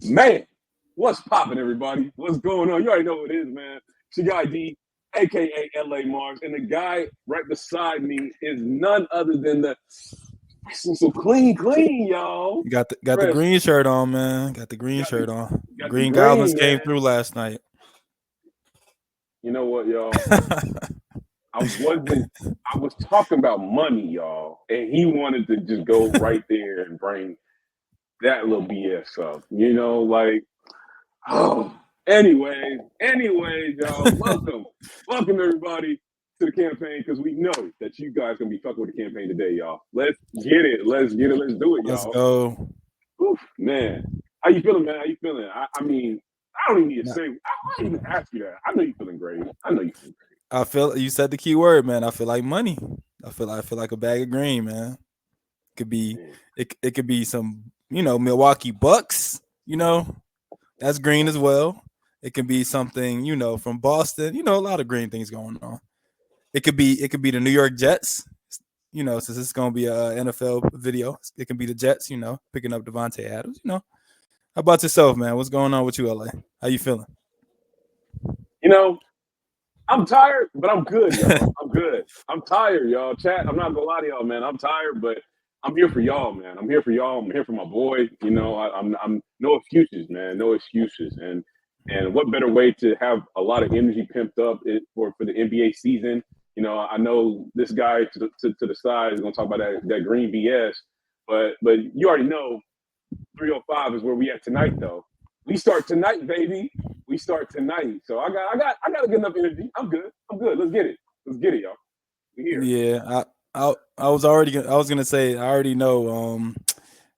Man, what's poppin', everybody? What's going on? You already know what it is, man. It's your guy D, aka LA Mars, and the guy right beside me is none other than the so clean, y'all. You got the green shirt on, man. Got the green shirt on. Green Goblins came through last night. You know what, y'all? I was talking about money, y'all, and he wanted to just go right there and bring that little BS up. You know, like, oh, anyways, y'all, welcome everybody to the campaign, because we know that you guys gonna be fucking with the campaign today, y'all. Let's get it. Let's do it, y'all. Let's go. Oof, man. How you feeling, man? How you feeling? I mean, I don't even need to say. I don't even ask you that. I know you're feeling great. I feel you said the key word, man. I feel like money. I feel like a bag of green, man. Could be it could be some, Milwaukee Bucks, that's green as well. It could be something, from Boston, a lot of green things going on. It could be the New York Jets, since it's gonna be a NFL video. It can be the Jets, picking up Devontae Adams, How about yourself, man? What's going on with you, LA? How you feeling? I'm tired, but I'm good, y'all. I'm good. I'm tired, y'all. Chat, I'm not gonna lie to y'all, man. I'm tired, but I'm here for y'all, man. I'm here for y'all. I'm here for my boy. I'm no excuses, man. No excuses. And what better way to have a lot of energy pimped up for the NBA season? I know this guy to the side is gonna talk about that green BS, but you already know 305 is where we at tonight, though. We start tonight, baby. We start tonight. So I got a good enough energy. I'm good. Let's get it, y'all. We here. Yeah, I was gonna say I already know.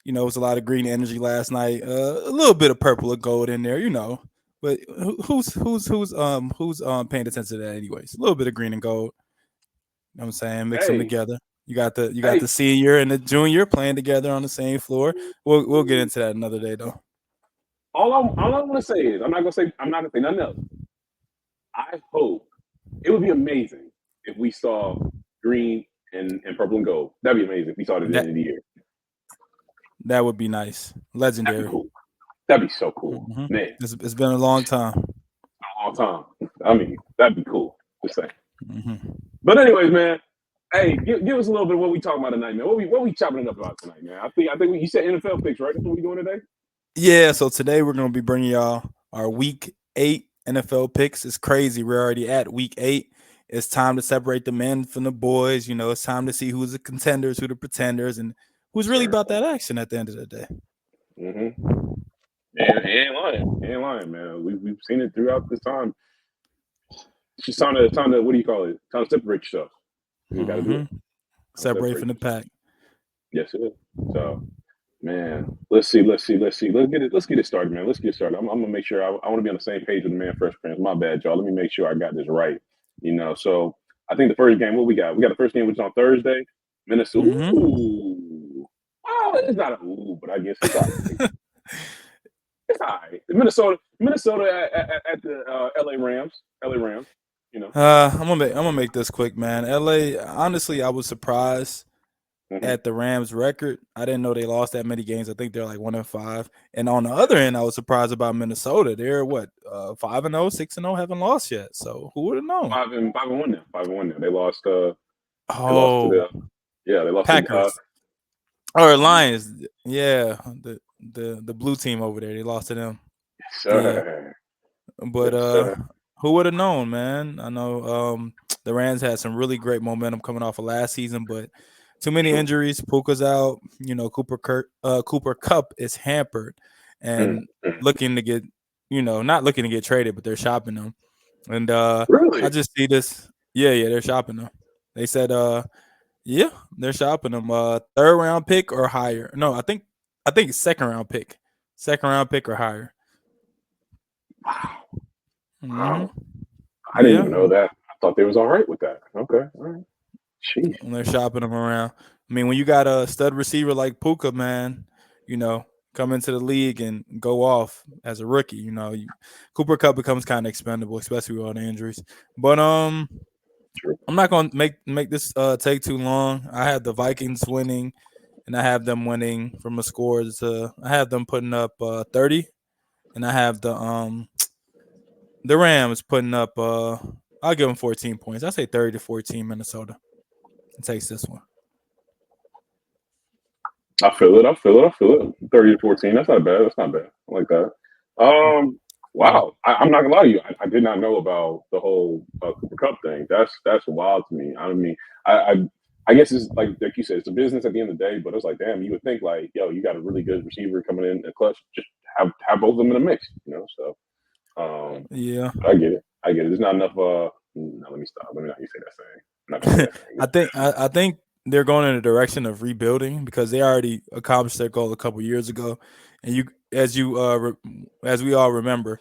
It was a lot of green energy last night. A little bit of purple or gold in there, But who's paying attention to that anyways? A little bit of green and gold. You know what I'm saying? Mix them together. You got the senior and the junior playing together on the same floor. We'll get into that another day, though. All I want to say is I'm not gonna say nothing else. I hope it would be amazing if we saw green and purple and gold. That'd be amazing if we saw it at the end of the year. That would be nice. Legendary. That'd be cool. That'd be so cool, man. It's been a long time. I mean, that'd be cool. Just saying. But anyways, man. Hey, give us a little bit of what we talking about tonight, man. What we chopping it up about tonight, man? I think you said NFL picks, right? That's what we doing today. Yeah, so today we're going to be bringing y'all our Week 8 NFL picks. It's crazy. We're already at Week 8. It's time to separate the men from the boys. It's time to see who's the contenders, who the pretenders, and who's really about that action at the end of the day. Yeah, he ain't lying, man. We've seen it throughout this time. It's just time to what do you call it? Time to separate yourself. You gotta do it. Separate from the pack. Yes, it is. So, man, let's see. Let's get it started, man. Let's get started. I'm gonna make sure I want to be on the same page with the man Fresh Prince. My bad, y'all. Let me make sure I got this right. So I think the first game, what we got? We got the first game, which is on Thursday. Minnesota. Ooh. Oh, it's not an ooh, but I guess it's all right. It's all right. Minnesota at the LA Rams. I'm gonna make this quick, man. LA, honestly, I was surprised at the Rams record. I didn't know they lost that many games. I think they're like 1-5. And on the other end, I was surprised about Minnesota. They're 5-0, 6-0, haven't lost yet. So who would have known? 5-1 now. 5-1 now. They lost. They lost Packers or Lions. Yeah, the blue team over there. They lost to them. Sure. Yeah. But who would have known, man? I know the Rams had some really great momentum coming off of last season, but too many injuries. Puka's out. Cooper Kupp is hampered and looking to get, not looking to get traded, but they're shopping them. And really? I just see this. Yeah, they're shopping them. They said, they're shopping them. Third round pick or higher. No, I think it's second round pick or higher. Wow. I didn't even know that. I thought they was all right with that. Okay. All right. Jeez. And they're shopping them around. I mean, when you got a stud receiver like Puka, man, come into the league and go off as a rookie, Cooper Kupp becomes kind of expendable, especially with all the injuries. But I'm not going to make this take too long. I have the Vikings winning, and I have them winning from a score. I have them putting up 30. and I have the Rams putting up. I'll give them 14 points. I say 30-14 Minnesota. It takes this one. I feel it. 30-14. That's not bad. I like that. Wow. I'm not gonna lie to you. I did not know about the whole Cooper Cup thing. That's wild to me. I mean, I guess it's like you said, it's a business at the end of the day. But it's like, damn, you would think like, yo, you got a really good receiver coming in and clutch. Just have both of them in the mix, So, yeah, I get it. There's not enough. No, let me stop. Let me not say that saying. I'm not gonna say that thing. I think they're going in the direction of rebuilding because they already accomplished their goal a couple years ago, and as we all remember,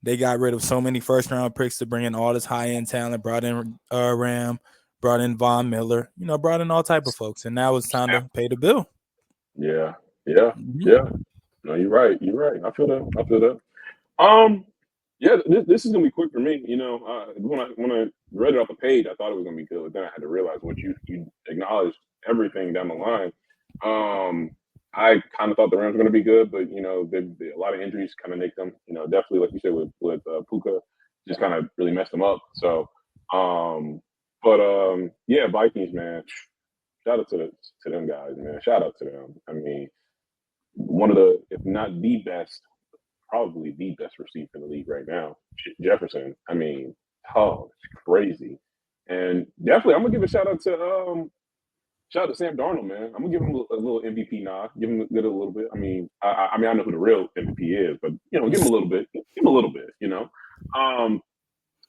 they got rid of so many first round picks to bring in all this high end talent. Brought in Ram, brought in Von Miller, brought in all type of folks, and now it's time to pay the bill. Yeah. No, you're right. I feel that. Yeah, this is gonna be quick for me. When I read it off the page, I thought it was gonna be good, but then I had to realize once you acknowledged everything down the line. I kind of thought the Rams were gonna be good, but a lot of injuries kind of make them. Definitely like you said with Puka, just kind of really messed them up. So, yeah, Vikings, man. Shout out to them guys, man. Shout out to them. I mean, one of the, if not the best. Probably the best receiver in the league right now, Jefferson. I mean, it's crazy, and definitely I'm gonna give a shout out to Sam Darnold, man. I'm gonna give him a little MVP nod, give him a little bit. I mean, I know who the real MVP is, but give him a little bit,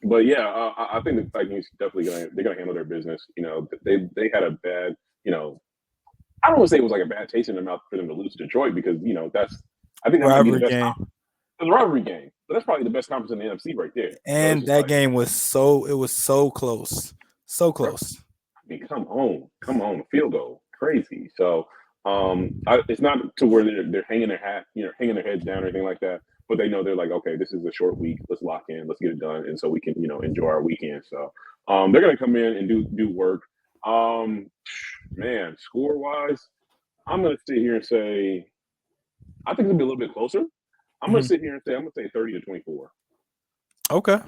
But yeah, I think the Vikings definitely they're gonna handle their business. They had a bad, I don't want to say it was like a bad taste in their mouth for them to lose to Detroit because I think that might be the best game. It was a rivalry game, but that's probably the best conference in the NFC right there. And that game was so close. So close. I mean, come on, field goal. Crazy. So it's not to where they're hanging hanging their heads down or anything like that. But they know they're like, okay, this is a short week. Let's lock in. Let's get it done. And so we can, enjoy our weekend. So they're gonna come in and do work. Man, score-wise, I'm gonna sit here and say I think it's gonna be a little bit closer. I'm gonna sit here and say 30-24. Okay.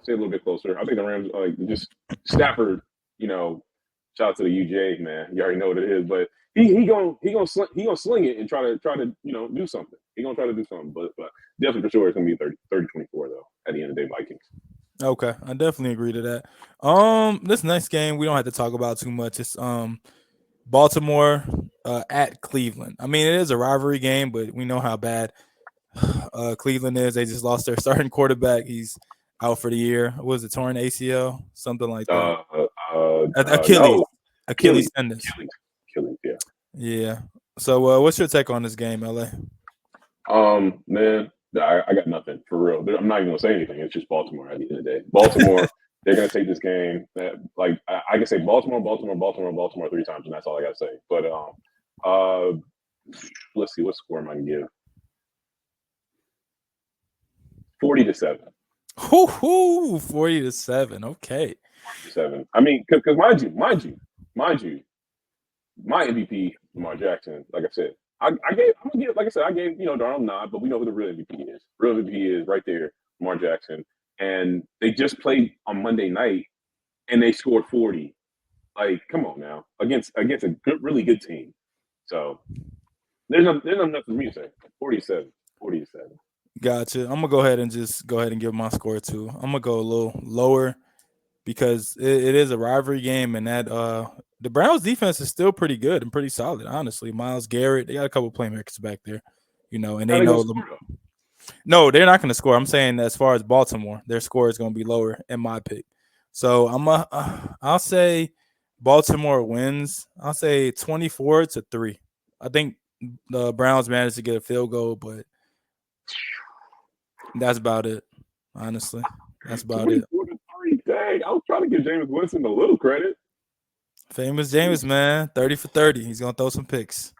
Say a little bit closer. I think the Rams just Stafford. Shout out to the UJ man. You already know what it is, but he gonna sling it and try to do something. He gonna try to do something, but definitely for sure it's gonna be 30-24 though. At the end of the day, Vikings. Okay, I definitely agree to that. This next game we don't have to talk about too much. It's Baltimore at Cleveland. I mean, it is a rivalry game, but we know how bad Cleveland is. They just lost their starting quarterback. He's out for the year. What was it, torn ACL? Something like that. Achilles tendon. Achilles, yeah. Yeah. So what's your take on this game, LA? Man, I got nothing for real. I'm not even gonna say anything. It's just Baltimore at the end of the day. Baltimore, they're gonna take this game. I can say Baltimore 3 times, and that's all I gotta say. But let's see, what score am I gonna give? 40-7. 40-7. Okay. 7. I mean, because mind you, my MVP, Lamar Jackson. Like I said, I gave Darnold nod, but we know who the real MVP is. Real MVP is right there, Lamar Jackson. And they just played on Monday night, and they scored 40. Like, come on now, against a really good team. So there's nothing for me to say. 47. Gotcha. I'm gonna go ahead and give my score too. I'm gonna go a little lower because it is a rivalry game, and that the Browns defense is still pretty good and pretty solid, honestly. Myles Garrett, they got a couple playmakers back there, and they know them. No, they're not going to score. I'm saying as far as Baltimore, their score is going to be lower in my pick. So I'll say Baltimore wins. I'll say 24-3. I think the Browns managed to get a field goal, but that's about it. Honestly, that's about it. 24-3. Dang, I was trying to give Jameis Winston a little credit. Famous Jameis, man, 30 for 30. He's gonna throw some picks.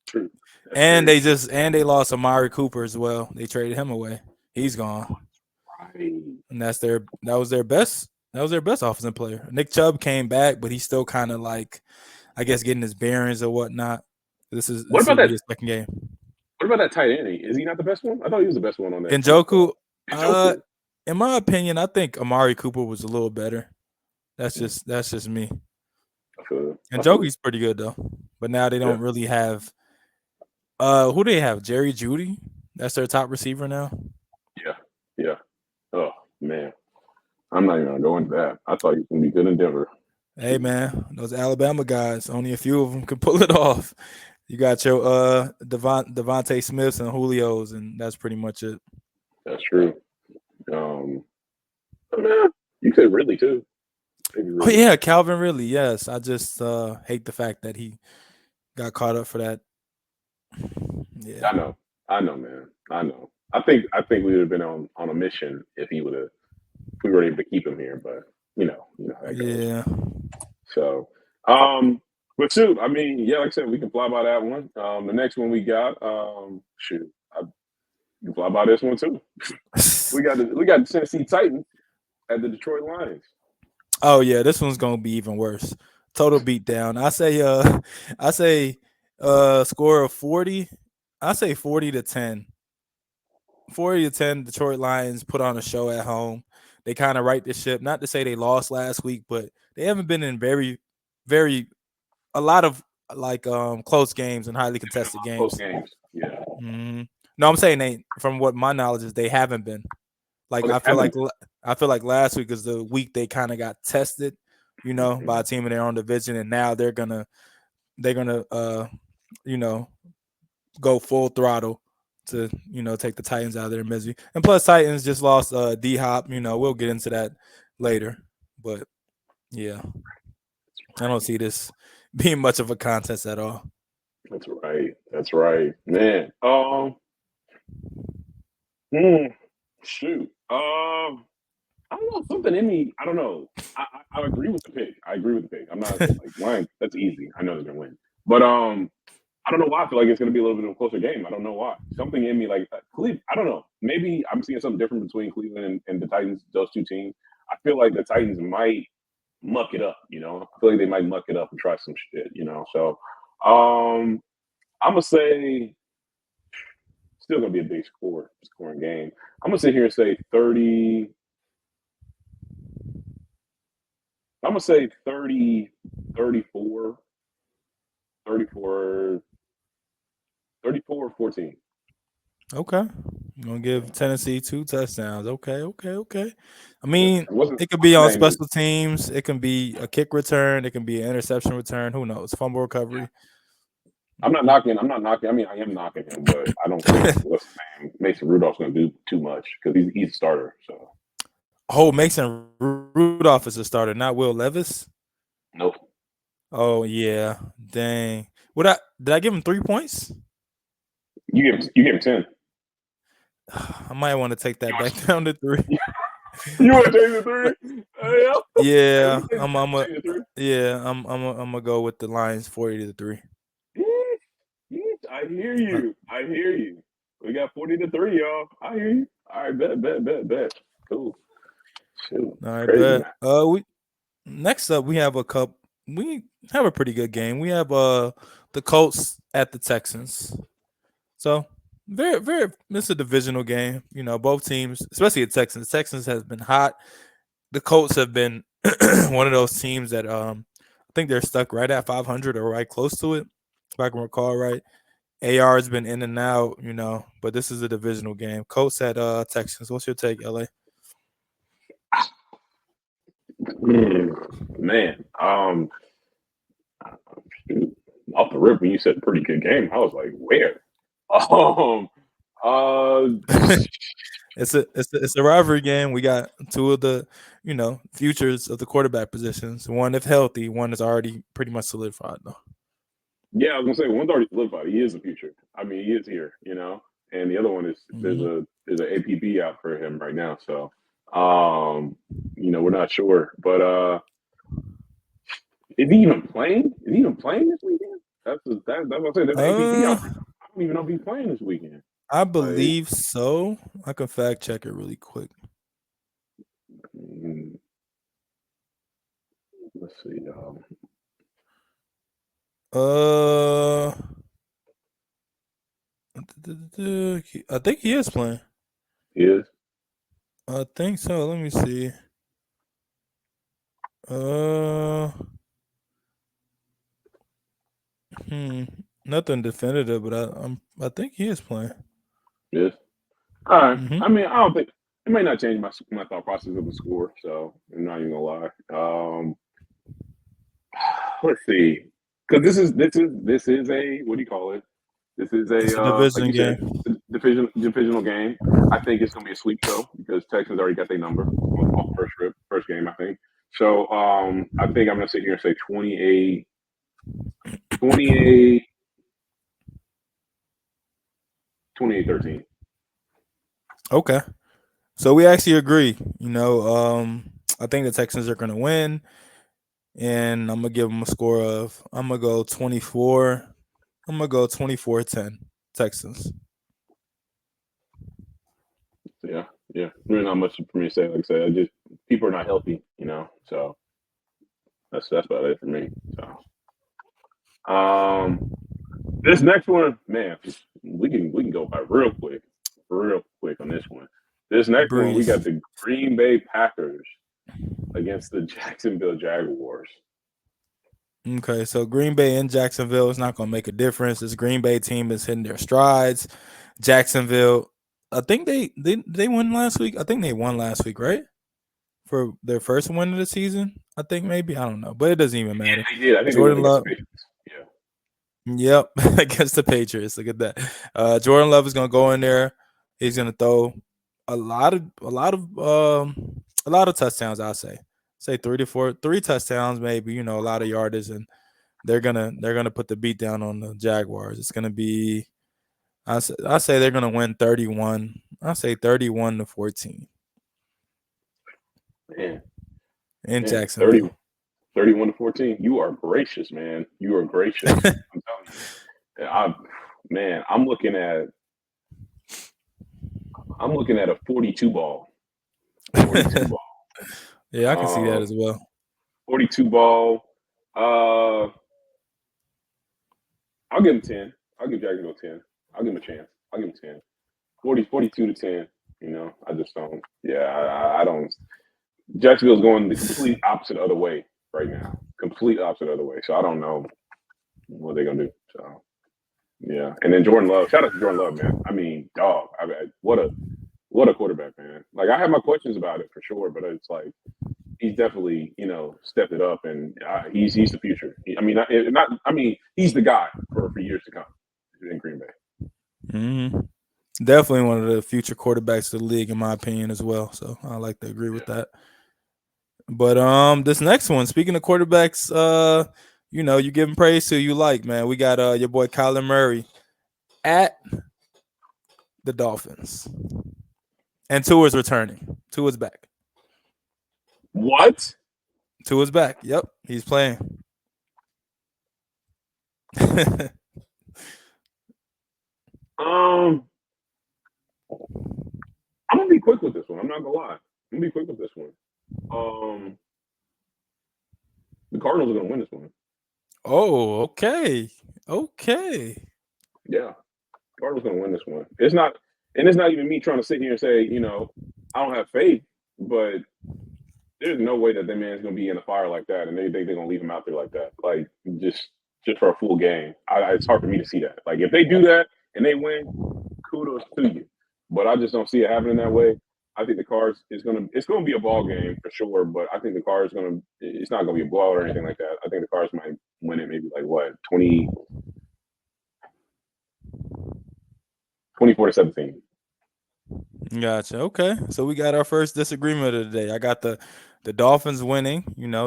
True. And they lost Amari Cooper as well. They traded him away. He's gone. Right. And that was their best offensive player. Nick Chubb came back, but he's still kind of like, I guess, getting his bearings or whatnot. This is his second game. What about that tight end? Is he not the best one? I thought he was the best one on that. Njoku, Njoku. in my opinion, I think Amari Cooper was a little better. That's just me. Njoku's pretty good though, but now they don't really have. Who do they have? Jerry Jeudy. That's their top receiver now. Yeah. Oh man, I'm not even gonna go into that. I thought he was gonna be good in Denver. Hey man, those Alabama guys, only a few of them can pull it off. You got your Devontae Smiths and Julio's, and that's pretty much it. That's true. Man, you could really too. Oh yeah, Calvin Ridley. Yes, I just hate the fact that he got caught up for that. Yeah, I know, man. I know. I think we would have been on a mission if we were able to keep him here, but you know how that goes. Yeah. So, but shoot, I mean, yeah, like I said, we can fly by that one. The next one we got, you can fly by this one too. we got the Tennessee Titans at the Detroit Lions. Oh yeah, this one's gonna be even worse. Total beatdown. I say score of 40. I say 40-10. 40-10. Detroit Lions put on a show at home. They kind of right the ship. Not to say they lost last week, but they haven't been in a lot of like close games and highly contested games. Close games, yeah. Mm-hmm. No, I'm saying from what my knowledge is, they haven't been. Like I feel like last week is the week they kind of got tested, by a team in their own division, and now they're gonna go full throttle to take the Titans out of their misery. And plus, Titans just lost D-Hop. We'll get into that later, but yeah, I don't see this being much of a contest at all. That's right, man. Shoot. I don't know, something in me. I don't know. I agree with the pick. I'm not like Lions. That's easy. I know they're gonna win, but I don't know why. I feel like it's gonna be a little bit of a closer game. I don't know why. Something in me, like Cleveland. I don't know. Maybe I'm seeing something different between Cleveland and the Titans. Those two teams. I feel like the Titans might muck it up. I feel like they might muck it up and try some shit. So I'm gonna say still gonna be a big scoring game. I'm gonna sit here and say 30. I'm gonna say 30, 34, 14. Okay. I'm gonna give Tennessee 2 touchdowns. Okay. I mean, it could be on special teams. It can be a kick return. It can be an interception return. Who knows? Fumble recovery. I'm not knocking. I mean, I am knocking him, but I don't think Mason Rudolph's going to do too much because he's a starter. So. Oh, Mason Rudolph is a starter, not Will Levis. Nope. Oh yeah, dang. Did I give him 3 points? You gave him 10. I might want to take that back down to 3. You want to take the 3? Yeah, I'm gonna go with the Lions 40-3. I hear you. We got 40-3, y'all. I hear you. All right, bet. Cool. Shoot. All right, bet. Next up we have we have a pretty good game. We have the Colts at the Texans. So very, very, it's a divisional game. Both teams, especially the Texans. Texans has been hot. The Colts have been one of those teams that I think they're stuck right at 500 or right close to it, if I can recall right. AR has been in and out, but this is a divisional game. Colts at Texans. What's your take, LA? Man, off the rip when you said pretty good game, I was like, where? It's a rivalry game. We got two of the futures of the quarterback positions. One if healthy, one is already pretty much solidified though. Yeah, I was gonna say one's already solidified. He is the future. I mean, he is here, and the other one is there's an APB out for him right now. So, we're not sure, but is he even playing? Is he even playing this weekend? That's what I'm saying. There's APB out. I don't even know if he's playing this weekend. I believe so. I can fact check it really quick. Let's see. I think he is playing. He is. I think so. Let me see. Uh, nothing definitive, but I think he is playing. Yes. All right. Mm-hmm. I mean, I don't think it may not change my thought process of the score. So I'm not even gonna lie. Let's see, because this is a, what do you call it? This is It's a like division you said, game. divisional game. I think it's gonna be a sweep show because Texans already got their number off first game. I think so. I think I'm gonna sit here and say 28, 28, 28-13. Okay. So we actually agree. I think the Texans are gonna win, and I'm gonna give them a score of. I'm gonna go 24. I'm gonna go 24-10 Texans. Yeah, yeah. Really not much for me to say. Like I said, I just people are not healthy, So that's about it for me. So, this next one, man, we can go by real quick on this one. This next one, we got Breeze. the Green Bay Packers against the Jacksonville Jaguars. Okay, so Green Bay and Jacksonville is not gonna make a difference. This Green Bay team is hitting their strides. Jacksonville, I think they won last week. I think they won last week, right? For their first win of the season. I think maybe. I don't know. But it doesn't even matter. They did. I think they won Jordan against Love. the Patriots. Yeah. Yep, against the Patriots. Look at that. Jordan Love is gonna go in there. He's gonna throw a lot of touchdowns. I'll say 3 touchdowns, maybe. A lot of yardage, and they're gonna put the beat down on the Jaguars. It's gonna be. I say they're gonna win 31. I say 31-14 Man, in man, 30, Jacksonville. 31-14. You are gracious, man. You are gracious. I'm telling you. I'm looking at a 42 ball. 42 ball. Yeah, I can see that as well. 42 ball. I'll give him 10. I'll give Jacksonville 10. I'll give him a chance. I'll give him 10. 42-10. I just don't. Yeah, I don't. Jacksonville's going the complete opposite other way right now. Complete opposite other way. So I don't know what they're gonna do. So yeah, and then Jordan Love. Shout out to Jordan Love, man. I mean, dog. What a quarterback, man. Like I have my questions about it for sure, but it's like he's definitely stepped it up, and he's the future. He's the guy for years to come in Green Bay. Mm-hmm. Definitely one of the future quarterbacks of the league, in my opinion, as well. So I like to agree with that. But this next one, speaking of quarterbacks, you giving praise to you like, man. We got your boy Kyler Murray at the Dolphins. And Tua's returning. Tua's back. What? Tua's back. Yep, he's playing. I'm gonna be quick with this one. I'm not gonna lie. I'm gonna be quick with this one. The Cardinals are gonna win this one. Oh, okay. Okay. Yeah, Cardinals gonna win this one. It's not even me trying to sit here and say, I don't have faith, but there's no way that man's gonna be in a fire like that, and they think they're gonna leave him out there like that, like just for a full game. It's hard for me to see that. Like if they do that and they win, kudos to you. But I just don't see it happening that way. I think the Cards it's gonna be a ball game for sure, but I think the Cards it's not gonna be a blowout or anything like that. I think the Cards might win it maybe like what 24-17. Gotcha. Okay. So we got our first disagreement of the day. I got the Dolphins winning.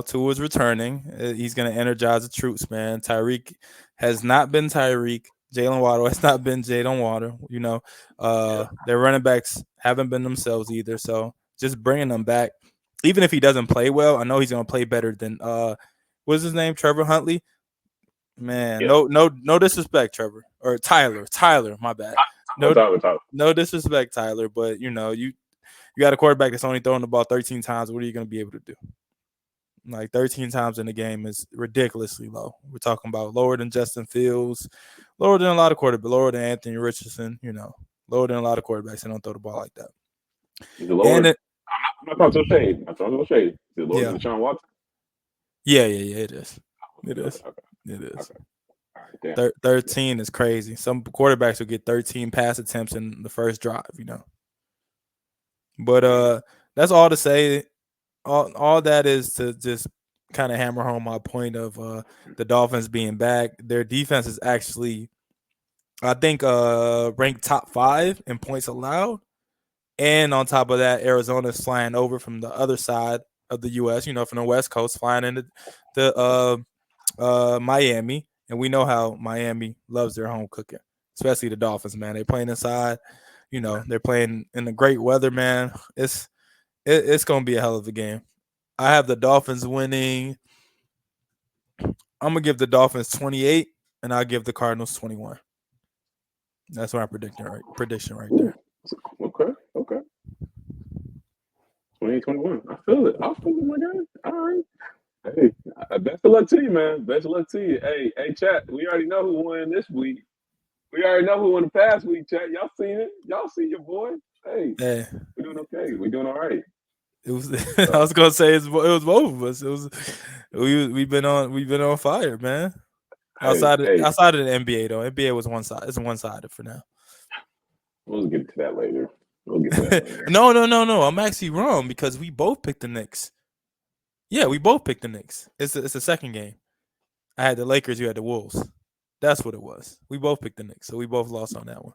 Tua's returning. He's going to energize the troops, man. Tyreek has not been Tyreek. Jalen Waddle has not been Jalen Waddle. Their running backs haven't been themselves either. So just bringing them back, even if he doesn't play well, I know he's going to play better than what's his name, Trevor Huntley. Man, Yeah. no disrespect, Trevor or Tyler. My bad. No disrespect, Tyler, but you got a quarterback that's only throwing the ball 13 times. What are you going to be able to do? Like 13 times in the game is ridiculously low. We're talking about lower than Justin Fields, lower than a lot of quarterbacks, lower than Anthony Richardson, lower than a lot of quarterbacks that don't throw the ball like that. Is it lower? And I'm not talking shade. I'm talking shade. Is it lower Yeah. than Deshaun Watson? Yeah, it is. It is. Okay. It is. Okay. All right, 13 is crazy. Some quarterbacks will get 13 pass attempts in the first drive, But that's all to say. All that is to just kind of hammer home my point of the Dolphins being back. Their defense is actually, I think, ranked top 5 in points allowed. And on top of that, Arizona's flying over from the other side of the U.S., from the West Coast, flying into Miami. And we know how Miami loves their home cooking, especially the Dolphins, man. They're playing inside. They're playing in the great weather, man. It's going to be a hell of a game. I have the Dolphins winning. I'm going to give the Dolphins 28, and I'll give the Cardinals 21. That's my prediction right there. Okay. 2021. I feel it, my guy. All right. Hey, best of luck to you, man. Best of luck to you. Hey, chat, we already know who won this week. We already know who won the past week, chat. Y'all seen it. Y'all see your boy. Hey, we're doing okay. We're doing all right. It was. I was gonna say it was both of us. It was. We've been on fire, man. Outside of the NBA though, NBA was one side. It's one-sided for now. We'll get to that later. No. I'm actually wrong because we both picked the Knicks. Yeah, we both picked the Knicks. It's the second game. I had the Lakers. You had the Wolves. That's what it was. We both picked the Knicks, so we both lost on that one.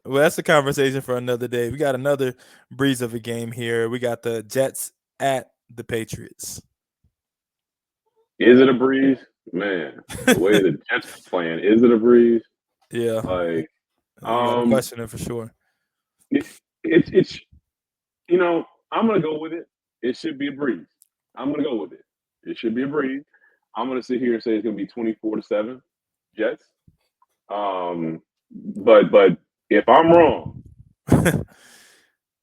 Well, that's a conversation for another day. We got another breeze of a game here. We got the Jets at the Patriots. Is it a breeze? Man, the way the Jets are playing, is it a breeze? Yeah. Like, I'm questioning for sure. It's I'm going to go with it. It should be a breeze. I'm going to go with it. It should be a breeze. I'm going to sit here and say it's going to be 24-7 Jets. But if I'm wrong,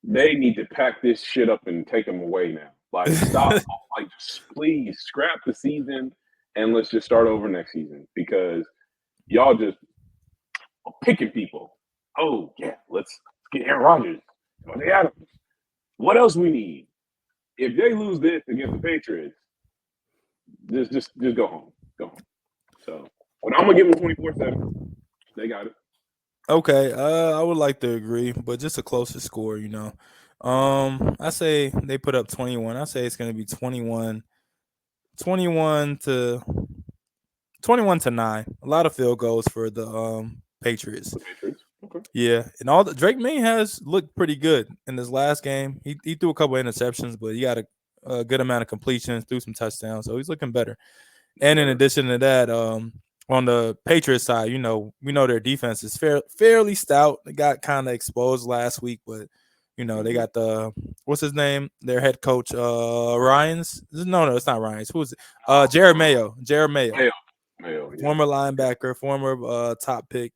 they need to pack this shit up and take them away now. Like, stop. Like, just please scrap the season and let's just start over next season because y'all just picking people. Oh, yeah, let's get Aaron Rodgers. They Adams. What else we need? If they lose this against the Patriots, just go home. Go home. So, but I'm going to give them 24-7. They got it. Okay, I would like to agree, but just a closer score, I say they put up 21. I say it's going to be 21 to 9. A lot of field goals for the Patriots. Okay. Yeah, and Drake May has looked pretty good in this last game. He threw a couple of interceptions, but he got a good amount of completions, threw some touchdowns, so he's looking better. And in addition to that, on the Patriots side, we know their defense is fairly stout. They got kind of exposed last week, but they got what's his name? Their head coach, Ryans. No, it's not Ryans. Who is it? Jared Mayo. Mayo, yeah. Former linebacker, former top pick.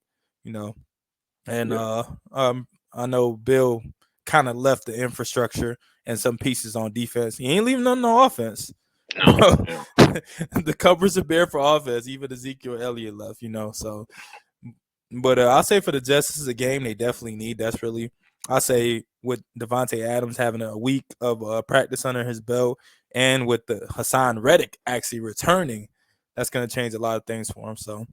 And I know Bill kind of left the infrastructure and some pieces on defense. He ain't leaving nothing on offense. No. The covers are bare for offense. Even Ezekiel Elliott left, So, but I'll say for the Jets, this is a game they definitely need. That's really, I say, with Devontae Adams having a week of practice under his belt, and with the Hassan Reddick actually returning, that's going to change a lot of things for him. So,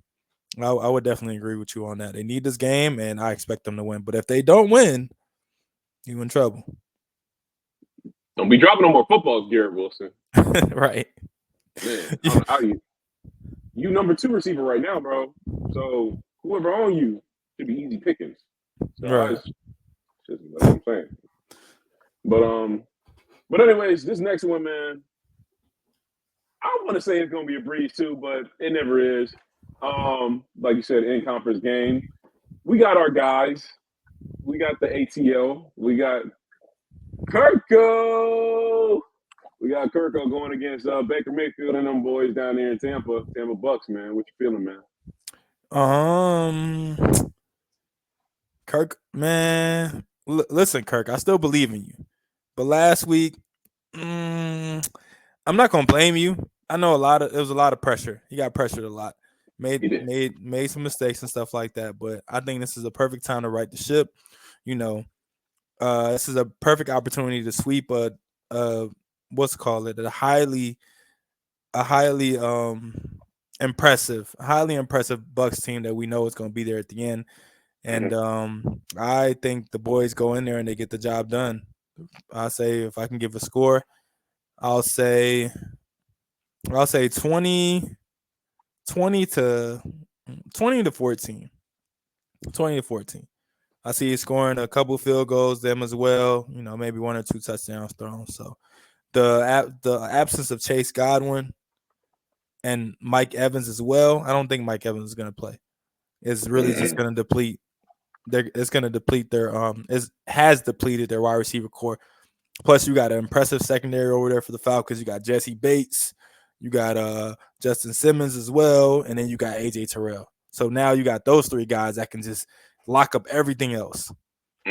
I would definitely agree with you on that. They need this game, and I expect them to win. But if they don't win, you're in trouble. Don't be dropping no more footballs, Garrett Wilson. Right. Man, I don't know how you number 2 receiver right now, bro. So whoever on you should be easy pickings. So right. That's what I'm saying. But anyways, this next one, man, I want to say it's gonna be a breeze too, but it never is. Like you said, in conference game, we got our guys. We got the ATL. We got Kirko. We got Kirko going against Baker Mayfield and them boys down there in Tampa Bucks, man. What you feeling, man? Kirk, man. Listen, Kirk, I still believe in you, But last week, I'm not gonna blame you. I know there was a lot of pressure. He got pressured a lot. He did. Made some mistakes and stuff like that. But I think this is a perfect time to right the ship. This is a perfect opportunity to sweep what's it called it, a highly impressive Bucks team that we know is going to be there at the end. And I think the boys go in there and they get the job done. I say if I can give a score, I'll say 20 to 14. 20 to 14. I see he's scoring a couple field goals, them as well. Maybe 1 or 2 touchdowns thrown. So the absence of Chase Godwin and Mike Evans as well. I don't think Mike Evans is going to play. It's really just going to deplete. It's going to deplete has depleted their wide receiver core. Plus, you got an impressive secondary over there for the Falcons. You got Jesse Bates, you got Justin Simmons as well, and then you got AJ Terrell. So now you got those 3 guys that can just lock up everything else.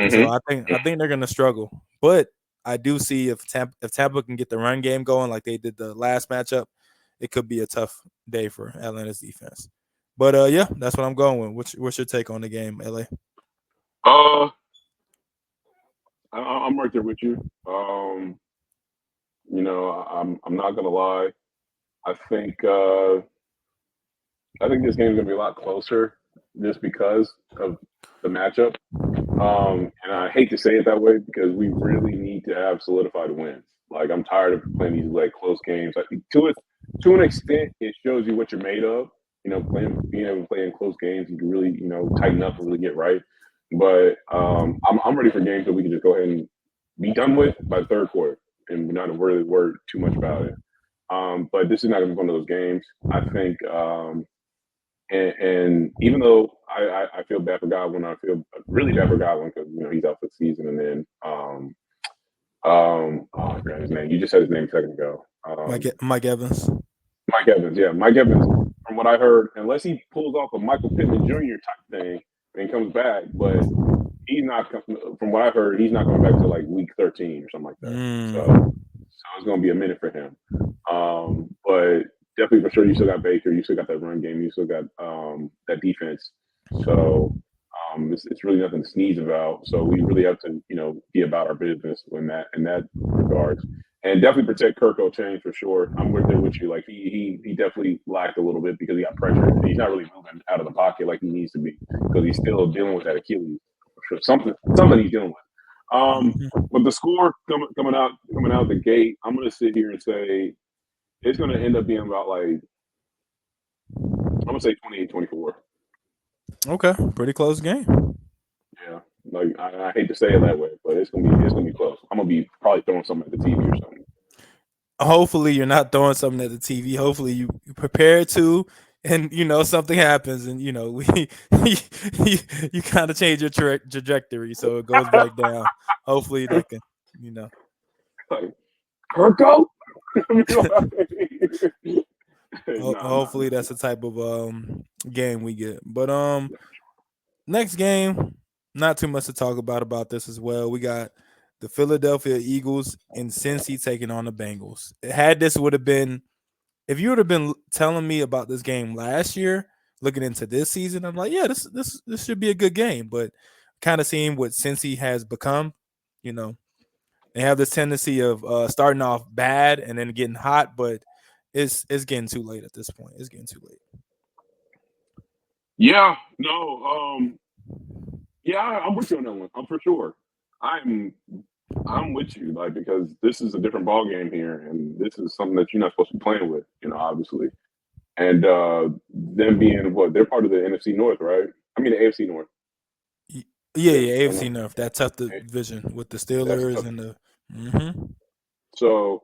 So I think they're going to struggle. But I do see if Tampa can get the run game going like they did the last matchup, it could be a tough day for Atlanta's defense. But yeah, that's what I'm going with. What's your take on the game, LA? I'm right there with you. I'm not gonna lie. I think this game is gonna be a lot closer just because of the matchup. And I hate to say it that way because we really need to have solidified wins. Like I'm tired of playing these like close games. Like to an extent, it shows you what you're made of. Being able to play in close games, you can really tighten up and really get right. But I'm ready for games that we can just go ahead and be done with by the third quarter and not really worry too much about it. But this is not going to be one of those games. I think, and even though I feel bad for Godwin, I feel really bad for Godwin because he's out for the season. And then I forgot his name. You just said his name a second ago. Mike Evans. Mike Evans, yeah, Mike Evans. From what I heard, unless he pulls off a Michael Pittman Jr. type thing and comes back, but he's not. From what I've heard, he's not going back to like week 13 or something like that. So it's going to be a minute for him. But definitely for sure, you still got Baker, you still got that run game, you still got that defense. So it's really nothing to sneeze about. So we really have to be about our business in that regards. And definitely protect Kirk O'Chain for sure. I'm right there with you. Like he definitely lacked a little bit because he got pressure. He's not really moving out of the pocket like he needs to be because he's still dealing with that Achilles. Sure. Something he's dealing with. But the score coming out the gate, I'm gonna sit here and say it's gonna end up being about like I'm gonna say 28-24. Okay, pretty close game. Yeah. Like I hate to say it that way, but it's gonna be close. I'm gonna be probably throwing something at the TV or something. Hopefully you're not throwing something at the TV. Hopefully you prepare to, and something happens, and you kind of change your trajectory, so it goes back down. Hopefully that can, like Kirko. Hopefully that's the type of game we get. But next game. Not too much to talk about this as well. We got the Philadelphia Eagles and Cincy taking on the Bengals. If you would have been telling me about this game last year, looking into this season, I'm like, yeah, this should be a good game. But kind of seeing what Cincy has become, they have this tendency of starting off bad and then getting hot, but it's getting too late at this point. It's getting too late. Yeah, no, yeah, I'm with you on that one. I'm for sure. I'm with you, like because this is a different ball game here, and this is something that you're not supposed to be playing with, obviously. And them being they're part of the NFC North, right? I mean the AFC North. Yeah, AFC North. That tough division with the Steelers and the. Mm-hmm. So,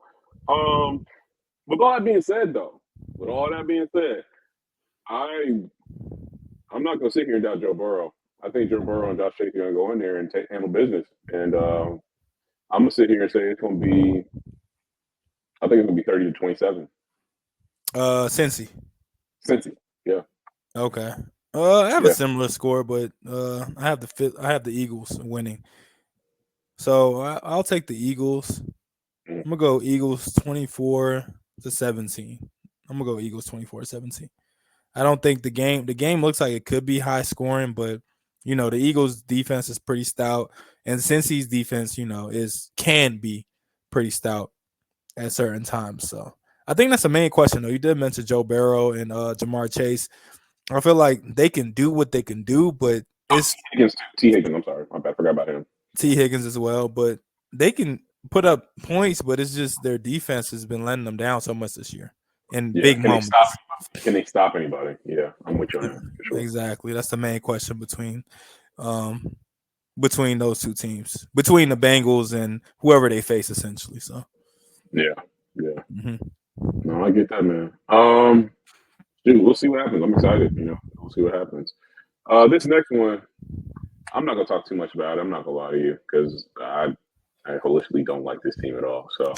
with all that being said, I'm not going to sit here and doubt Joe Burrow. I think Joe Burrow and Josh Chase are going to go in there and handle business. And I'm going to sit here and say it's going to be, I think it's going to be 30-27. Cincy, yeah. Okay. I have a similar score, but I have the Eagles winning. So I'll take the Eagles. Mm. I'm gonna go Eagles 24-17. I'm gonna go Eagles 24-17. I don't think the game looks like it could be high scoring, but the Eagles defense is pretty stout, and Cincy's defense, is can be pretty stout at certain times. So I think that's the main question though. You did mention Joe Burrow and Jamar Chase. I feel like they can do what they can do, but it's T. Higgins. I'm sorry, I forgot about him. T. Higgins as well, but they can put up points, but it's just their defense has been letting them down so much this year in big moments. Can they stop anybody? Yeah, I'm with you on that for sure. Exactly. That's the main question between those two teams, between the Bengals and whoever they face, essentially. So, yeah. No, I get that, man. Dude, we'll see what happens. I'm excited. We'll see what happens. This next one, I'm not gonna talk too much about it. I'm not gonna lie to you because I holistically don't like this team at all. So,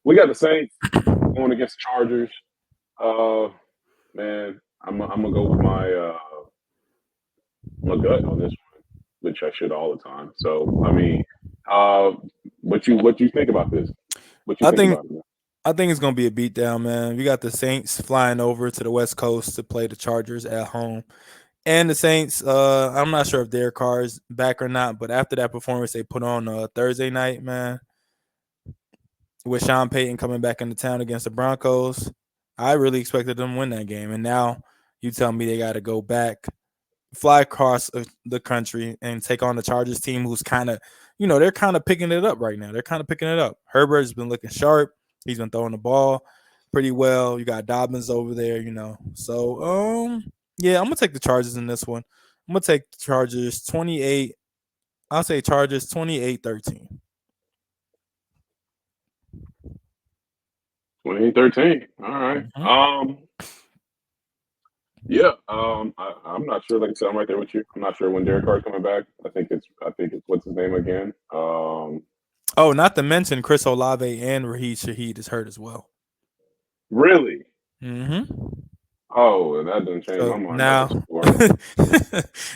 we got the Saints going against the Chargers. Man, I'm gonna go with my gut on this one, which I should all the time. So, I mean, what you think about this? What you think about it? I think it's gonna be a beatdown, man. We got the Saints flying over to the West Coast to play the Chargers at home. And the Saints, I'm not sure if their car is back or not, but after that performance they put on Thursday night, man, with Sean Payton coming back into town against the Broncos, I really expected them to win that game. And now you tell me they got to go back, fly across the country, and take on the Chargers team who's kind of, they're kind of picking it up right now. They're kind of picking it up. Herbert's been looking sharp. He's been throwing the ball pretty well. You got Dobbins over there, So, yeah, I'm going to take the Chargers in this one. I'm going to take the Chargers 28. I'll say Chargers 28-13. 28-13. All right. Mm-hmm. Yeah. I'm not sure. Like I said, I'm right there with you. I'm not sure when Derek Carr's coming back. I think it's what's his name again? Oh, not to mention Chris Olave and Raheem Shaheed is hurt as well. Really? Mm-hmm. Oh, that doesn't change my mind. Now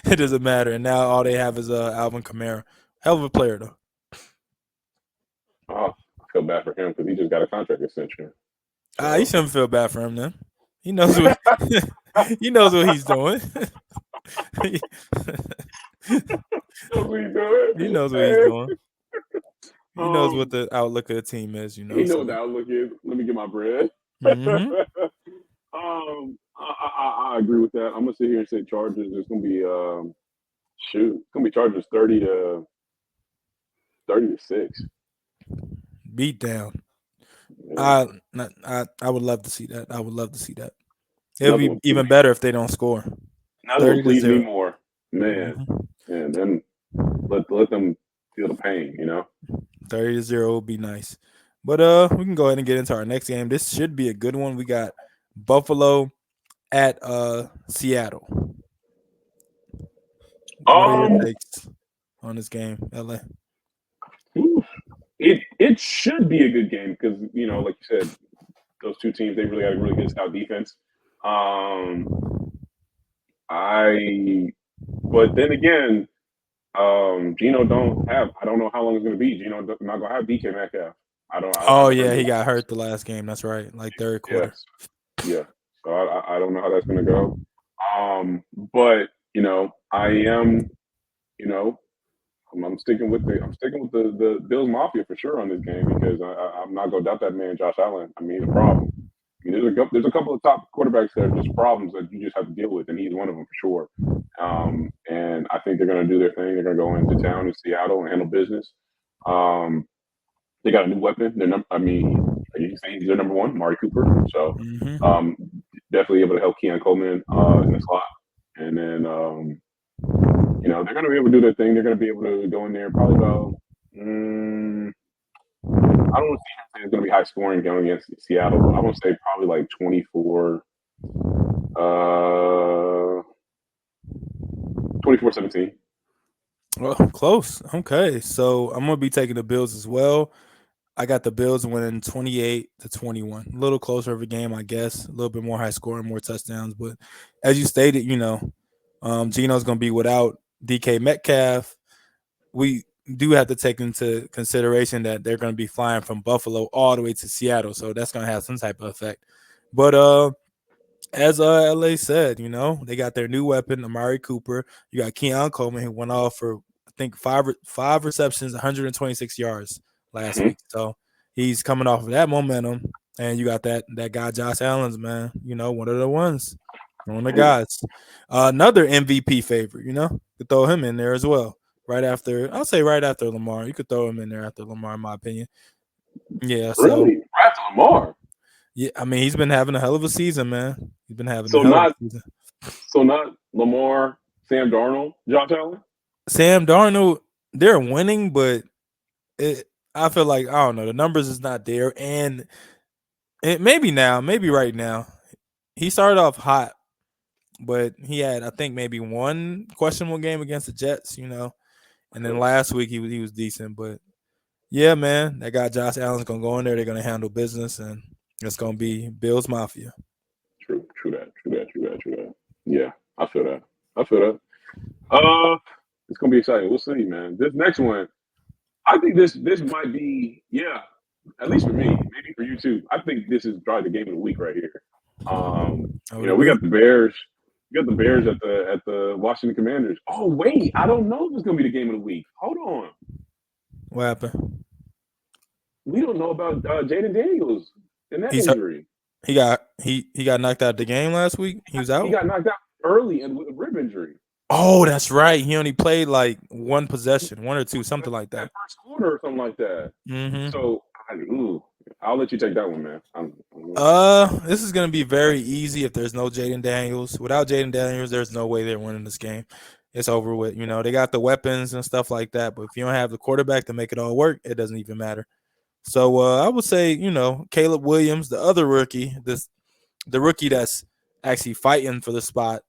it doesn't matter. And now all they have is Alvin Kamara. Hell of a player though. Oh, I feel bad for him because he just got a contract extension. You shouldn't feel bad for him then. He knows what he knows what he's doing. He knows what he's doing. He knows what the outlook of the team is. He knows what the outlook is. Let me get my bread. Mm-hmm. I agree with that. I'm gonna sit here and say Chargers. It's gonna be it's gonna be Chargers 30-6. Beat down. Yeah. I would love to see that. I would love to see that. It'll be even better if they don't score. Another one please me more, man. Mm-hmm. And then let them feel the pain. 30-0 would be nice. But we can go ahead and get into our next game. This should be a good one. We got Buffalo at Seattle. What are your takes on this game, LA? It should be a good game because like you said, those two teams they really got a really good stout defense. But then again, Geno I don't know how long it's going to be. Geno not going to have DK Metcalf. He got hurt the last game. That's right, like third quarter. Yeah. So I don't know how that's going to go. But I am, I'm sticking with the Bills Mafia for sure on this game because I'm not going to doubt that man Josh Allen. I mean, he's a problem. I mean, there's a couple of top quarterbacks that are just problems that you just have to deal with, and he's one of them for sure. And I think they're going to do their thing. They're going to go into town in Seattle and handle business. They got a new weapon. You saying he's their number one, Amari Cooper. So definitely able to help Keon Coleman in the slot. And then they're going to be able to do their thing. They're going to be able to go in there probably about. I don't want to say it's going to be high scoring going against Seattle, but I want to say probably like 24-17. Well, close. Okay, so I'm going to be taking the Bills as well. I got the Bills winning 28-21. A little closer of a game, I guess. A little bit more high scoring, more touchdowns. But as you stated, Geno's going to be without DK Metcalf. We do have to take into consideration that they're going to be flying from Buffalo all the way to Seattle, so that's going to have some type of effect. But as LA said, they got their new weapon, Amari Cooper. You got Keon Coleman, who went off for I think five receptions, 126 yards last week. So he's coming off of that momentum, and you got that guy Josh Allen's, man. One of the ones, one of the guys. Another MVP favorite. Could throw him in there as well. Right after Lamar, you could throw him in there after Lamar, in my opinion. Yeah. Really, right after Lamar. Yeah, I mean, he's been having a hell of a season, man. He's been having So a hell of a season. So not Lamar, Sam Darnold, Josh Allen? Sam Darnold, they're winning, but I feel like, I don't know, the numbers is not there. And maybe right now, he started off hot, but he had, I think, maybe one questionable game against the Jets, and then last week he was decent. But yeah, man, that guy Josh Allen's gonna go in there. They're gonna handle business, and it's gonna be Bills Mafia. True that. Yeah, I feel that. It's gonna be exciting. We'll see, man. This next one, I think this might be, at least for me, maybe for you too. I think this is probably the game of the week right here. We got the Bears. We got the Bears at the Washington Commanders. Oh wait, I don't know if it's gonna be the game of the week. Hold on. What happened? We don't know about Jaden Daniels and that injury. He got knocked out of the game last week. He was out. He got knocked out early and with a rib injury. Oh, that's right. He only played like one possession, one or two, something like that. First quarter or something like that. Mm-hmm. So I'll let you take that one, man. This is gonna be very easy if there's no Jaden Daniels. Without Jaden Daniels, there's no way they're winning this game. It's over with. They got the weapons and stuff like that, but if you don't have the quarterback to make it all work, it doesn't even matter. So I would say, Caleb Williams, the other rookie, the rookie that's actually fighting for the spot,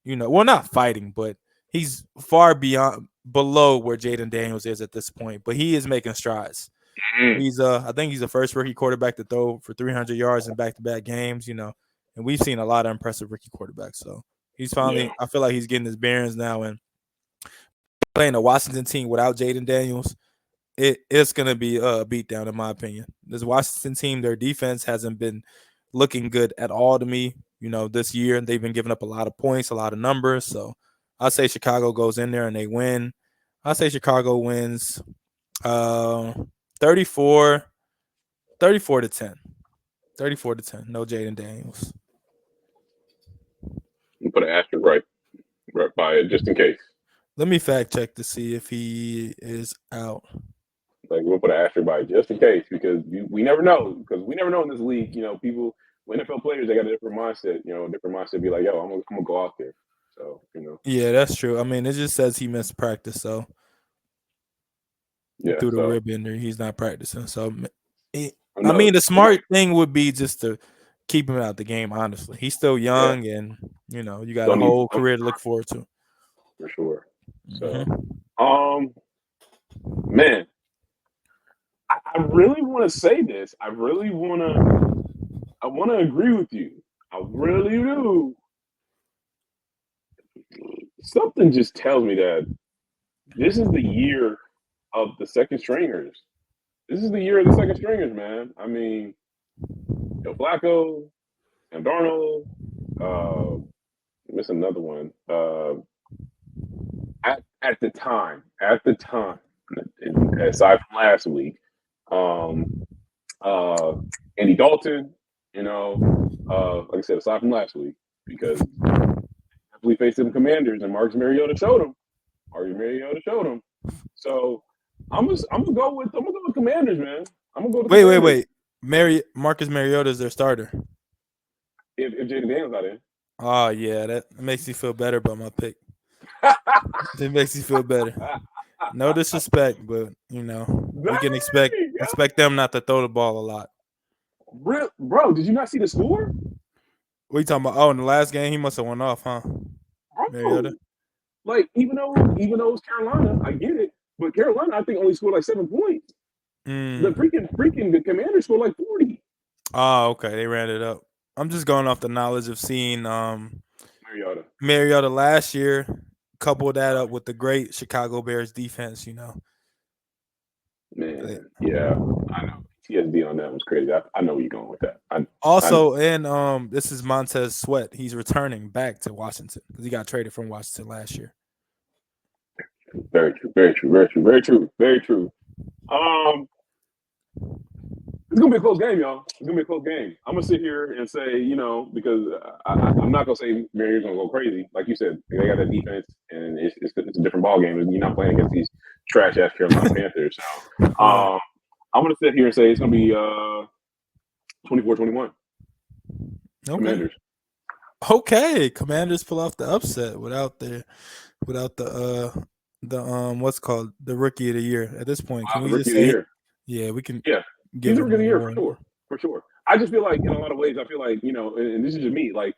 well, not fighting, but he's far below where Jaden Daniels is at this point, but he is making strides. I think he's the first rookie quarterback to throw for 300 yards in back-to-back games, and we've seen a lot of impressive rookie quarterbacks. So he's finally, I feel like he's getting his bearings now, and playing a Washington team without Jaden Daniels, it's going to be a beatdown, in my opinion. This Washington team, their defense hasn't been looking good at all to me, this year. They've been giving up a lot of points, a lot of numbers. So I say Chicago goes in there and they win. I say Chicago wins 34-10. 34-10. No Jaden Daniels. You put an asterisk right by it just in case. Let me fact check to see if he is out. Like, we'll put an asterisk by it just in case, because we never know. Because we never know in this league. People, NFL players, they got a different mindset. Be like, yo, I'm gonna go out there. So Yeah, that's true. I mean, it just says he missed practice, so through the rib injury, he's not practicing. So, the smart thing would be just to keep him out the game. Honestly, he's still young, and you got a whole career to look forward to. For sure. So, man, I really want to say this. I want to agree with you. I really do. Something just tells me that this is the year of the second stringers. This is the year of the second stringers, man. I mean, Joe Flacco, Sam Darnold, miss another one. At the time, aside from last week, Andy Dalton, like I said, aside from last week, because we faced them Commanders and Marcus Mariota showed them. So I'm gonna go with Commanders, man. I'm gonna go with wait. Marcus Mariota is their starter. If Jaden Daniels not in. Oh yeah, that makes me feel better about my pick. It makes me feel better. No disrespect, but we can expect them not to throw the ball a lot. Bro, did you not see the score? What are you talking about? Oh, in the last game, he must have went off, huh? Mariota. Like, even though it's Carolina, I get it, but Carolina, I think, only scored like 7 points. The freaking the Commanders scored like 40. Oh, okay, they ran it up. I'm just going off the knowledge of seeing Mariota last year. Couple that up with the great Chicago Bears defense, Man, yeah, I know. PTSD on that was crazy. I know where you're going with that. I know. Also, and this is Montez Sweat. He's returning back to Washington because he got traded from Washington last year. Very true. Very true. Very true. Very true. Very true. It's gonna be a close game, y'all. It's gonna be a close game. I'm gonna sit here and say, because I'm not gonna say Mariners gonna go crazy. Like you said, they got that defense, and it's a different ball game. You're not playing against these trash ass Carolina Panthers. So, I'm gonna sit here and say it's gonna be 24-21. Okay. Commanders. Okay, Commanders pull off the upset without the what's called the rookie of the year. At this point, can we just say? Yeah, we can. Yeah, he's a rookie of the year for sure. I just feel like in a lot of ways, I feel like and this is just me. Like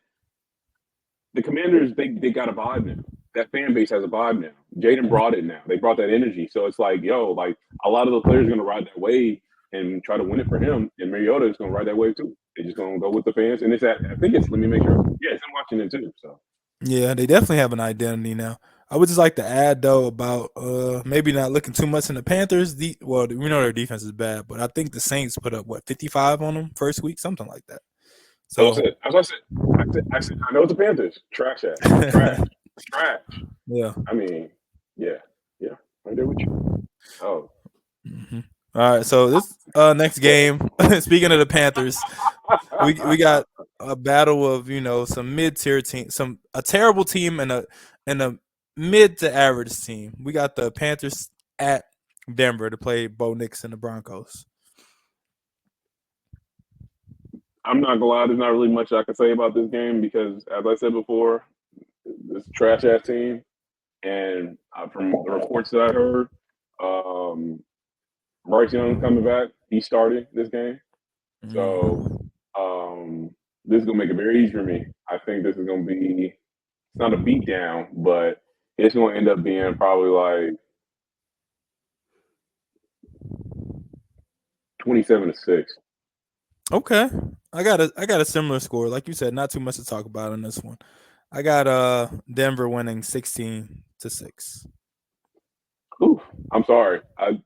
the Commanders, they got a vibe now. That fan base has a vibe now. Jaden brought it now. They brought that energy. So it's like, like a lot of the players are gonna ride that wave and try to win it for him. And Mariota is gonna ride that wave too. They're just gonna go with the fans. And it's I think it's. Let me make sure. Yeah, it's in Washington too. So yeah, they definitely have an identity now. I would just like to add though about maybe not looking too much in the Panthers. Well, we know their defense is bad, but I think the Saints put up 55 on them first week, something like that. So as I said, I know it's the Panthers. Trash ass. Trash. Yeah. I mean, yeah, right there with you. Oh. Mm-hmm. All right. So this next game, speaking of the Panthers, we got a battle of some mid-tier team, a terrible team and a mid to average team. We got the Panthers at Denver to play Bo Nix and the Broncos. I'm not gonna lie, there's not really much I can say about this game because, as I said before, this trash ass team, and from the reports that I heard, Bryce Young coming back, he started this game, so this is gonna make it very easy for me. I think this is gonna be, it's not a beat down, but it's gonna end up being probably like 27-6. Okay. I got a similar score. Like you said, not too much to talk about on this one. I got Denver winning 16-6. Ooh, I'm sorry. I'm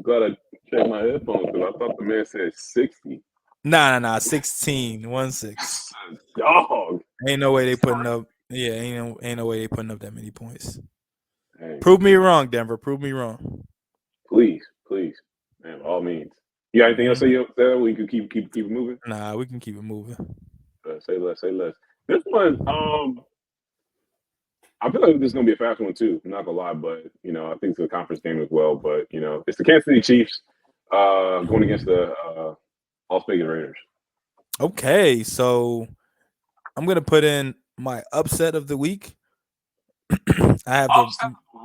glad I checked my headphones because I thought the man said 60. Nah, 16, 6. Dog. Ain't no way they putting up. Yeah, ain't no way they putting up that many points. Hey. Prove me wrong, Denver. Prove me wrong. Please, man, by all means. You got anything else to say? We can keep it moving. Nah, we can keep it moving. Say less. This one, I feel like this is gonna be a fast one too. I'm not gonna lie, but I think it's a conference game as well. But it's the Kansas City Chiefs going against the Las Vegas Raiders. Okay, so I'm gonna put in my upset of the week. I have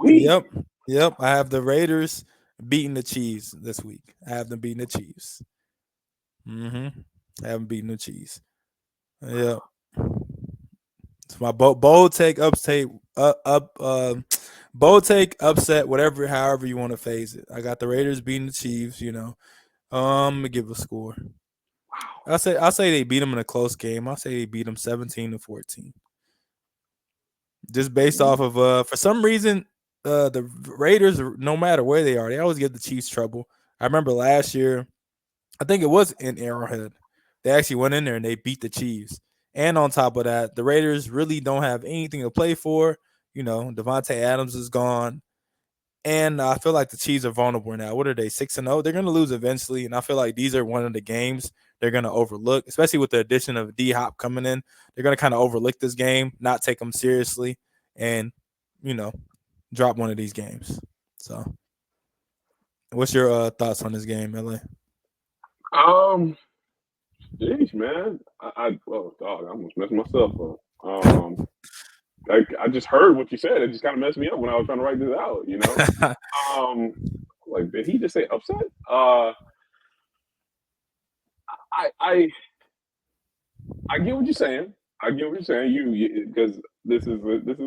Yep. I have the Raiders beating the Chiefs this week. I have them beating the Chiefs. I have them beating the Chiefs. Yep. It's my bold take, bold take, upset, however you want to phase it. I got the Raiders beating the Chiefs. I'm gonna give a score. I'll say they beat them in a close game. I'll say they beat them 17-14. Just based off of for some reason, the Raiders, no matter where they are, they always give the Chiefs trouble. I remember last year, I think it was in Arrowhead. They actually went in there and they beat the Chiefs. And on top of that, the Raiders really don't have anything to play for. Devontae Adams is gone. And I feel like the Chiefs are vulnerable now. What are they, 6-0? They're going to lose eventually. And I feel like these are one of the games they're going to overlook, especially with the addition of D-Hop coming in. They're going to kind of overlook this game, not take them seriously, and, drop one of these games. So what's your thoughts on this game, LA? Jeez, man. Dog, I almost messed myself up. I just heard what you said. It just kind of messed me up when I was trying to write this out, Like, did he just say upset? I get what you're saying. You because this is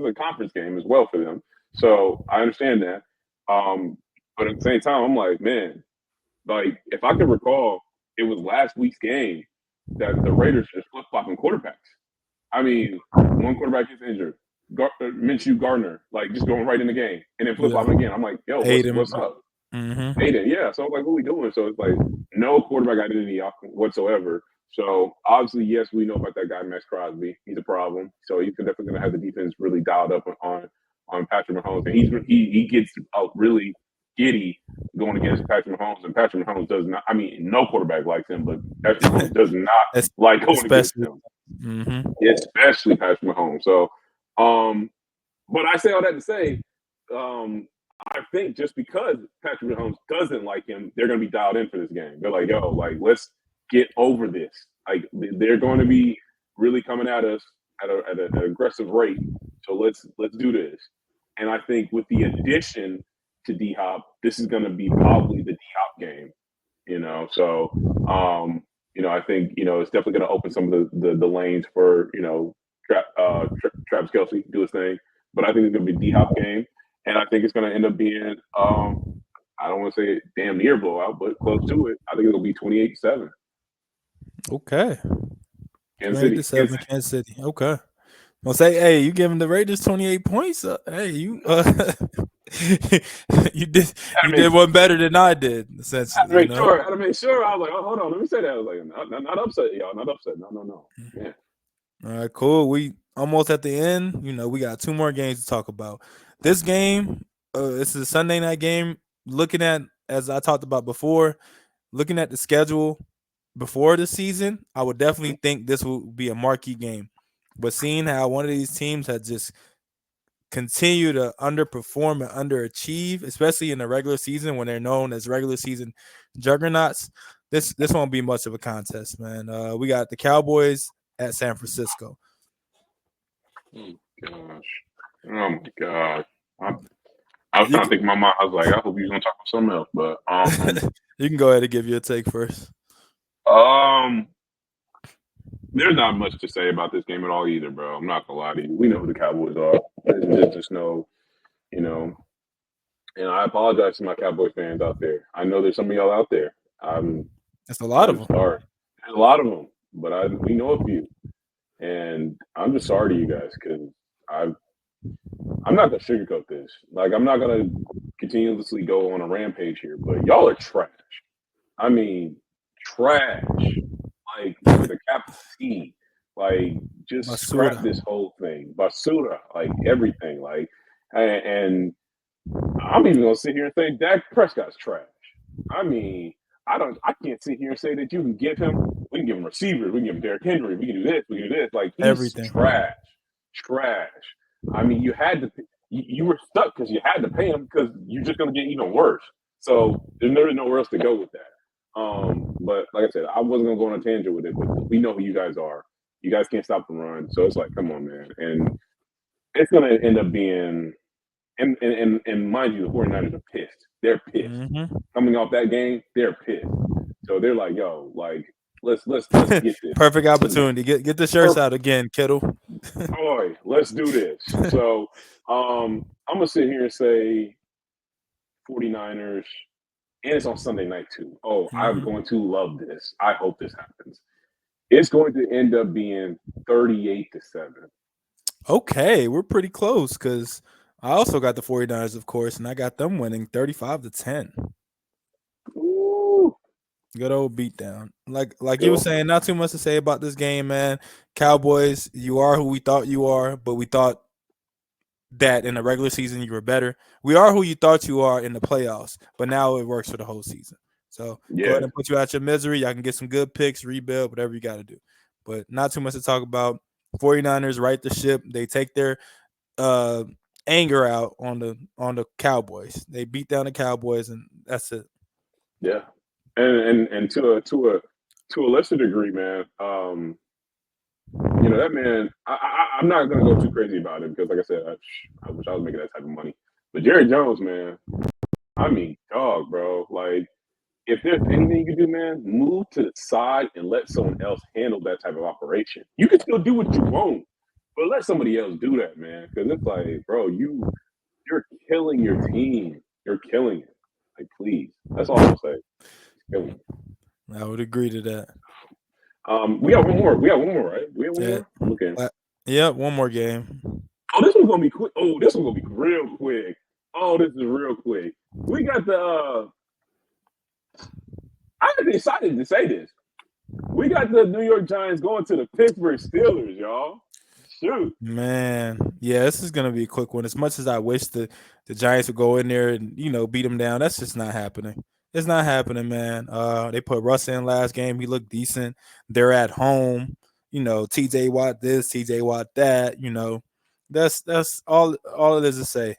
a conference game as well for them. So I understand that. But at the same time, I'm like, man, like if I can recall, it was last week's game that the Raiders just flip-flopping quarterbacks. I mean, one quarterback gets injured. Minshew Gardner, like just going right in the game, and then flip-flopping again. I'm like, yo, what's up? Mm-hmm. Aiden, yeah. So like, what we doing? So it's like no quarterback identity whatsoever. So obviously, yes, we know about that guy, Max Crosby. He's a problem. So he's definitely going to have the defense really dialed up on Patrick Mahomes, and he gets really giddy going against Patrick Mahomes, and Patrick Mahomes does not. I mean, no quarterback likes him, but Patrick Mahomes does not like going against him, especially Patrick Mahomes. So, but I say all that to say, I think just because Patrick Mahomes doesn't like him, they're going to be dialed in for this game. They're like, yo, like, let's get over this. Like, they're going to be really coming at us at an aggressive rate. So let's do this. And I think with the addition to D-Hop, this is going to be probably the D-Hop game, you know. So, you know, I think, you know, it's definitely going to open some of the lanes for, you know, Travis Kelce do his thing. But I think it's going to be a D-Hop game. And I think it's going to end up being, I don't want to say damn near blowout, but close to it. I think it'll be 28-7. Okay. Kansas City. Kansas City. Okay. Well, say, hey, you giving the Raiders 28 points? Hey, you you did one better than I did. Essentially, I had to make sure. I was like, oh, hold on, let me say that. I was like, not upset, y'all, not upset. No. Yeah. All right, cool. We almost at the end. You know, we got 2 more games to talk about. This game, this is a Sunday night game. Looking at, as I talked about before, looking at the schedule before the season, I would definitely think this will be a marquee game. But seeing how one of these teams has just continued to underperform and underachieve, especially in the regular season when they're known as regular season juggernauts, this won't be much of a contest, man. We got the Cowboys at San Francisco. Oh my god! I was trying to think in my mind. I was like, I hope you was gonna talk about something else, but you can go ahead and give your take first. There's not much to say about this game at all either, bro. I'm not gonna lie to you. We know who the Cowboys are. There's just no, you know. And I apologize to my Cowboys fans out there. I know there's some of y'all out there. That's a lot of them. Sorry. There's a lot of them, but we know a few. And I'm just sorry to you guys because I'm not gonna sugarcoat this. Like, I'm not gonna continuously go on a rampage here, but y'all are trash. I mean, trash. Like, with a capital T. Like, just Basura. Scrap this whole thing. Basura. Like, everything. Like, and I'm even gonna sit here and say Dak Prescott's trash. I mean, I can't sit here and say that you can give him. We can give him receivers. We can give him Derrick Henry. We can do this. We can do this. Like, he's everything. Trash. I mean, you had to. You were stuck because you had to pay him because you're just gonna get even worse. So there's nowhere else to go with that. But like I said, I wasn't gonna go on a tangent with it. But we know who you guys are. You guys can't stop the run. So it's like, come on, man. And it's gonna end up being. And mind you, the 49ers are pissed. They're pissed. Mm-hmm. Coming off that game, they're pissed. So they're like, yo, like, let's get this. Perfect opportunity. Get the shirts out again, Kittle. Boy, let's do this. So I'm gonna sit here and say 49ers, and it's on Sunday night too. Oh, I'm going to love this. I hope this happens. It's going to end up being 38-7. Okay, we're pretty close because I also got the 49ers, of course, and I got them winning 35-10. Ooh. Good old beatdown. Like you were saying, not too much to say about this game, man. Cowboys, you are who we thought you are, but we thought that in the regular season you were better. We are who you thought you are in the playoffs, but now it works for the whole season. So go ahead and put you out your misery. Y'all can get some good picks, rebuild, whatever you got to do. But not too much to talk about. 49ers right the ship. They take their anger out on the Cowboys. They beat down the Cowboys, and that's it. Yeah, and to a lesser degree, man. You know, that man. I'm not gonna go too crazy about him because, like I said, I wish I was making that type of money. But Jerry Jones, man. I mean, dog, bro. Like, if there's anything you can do, man, move to the side and let someone else handle that type of operation. You can still do what you want, but let somebody else do that, man. Because it's like, bro, you're killing your team. You're killing it. Like, please. That's all I'm saying. Killing it. I would agree to that. We got one more. Right? We have one more? Okay. Yeah, one more game. Oh, this one's gonna be quick. Oh, this one's gonna be real quick. Oh, this is real quick. We got the. I'm excited to say this. We got the New York Giants going to the Pittsburgh Steelers, y'all. Shoot. Man, yeah, this is gonna be a quick one. As much as I wish the Giants would go in there and beat them down, that's just not happening. It's not happening, man. They put Russ in last game. He looked decent. They're at home. TJ Watt this, TJ Watt that. That's all it is to say.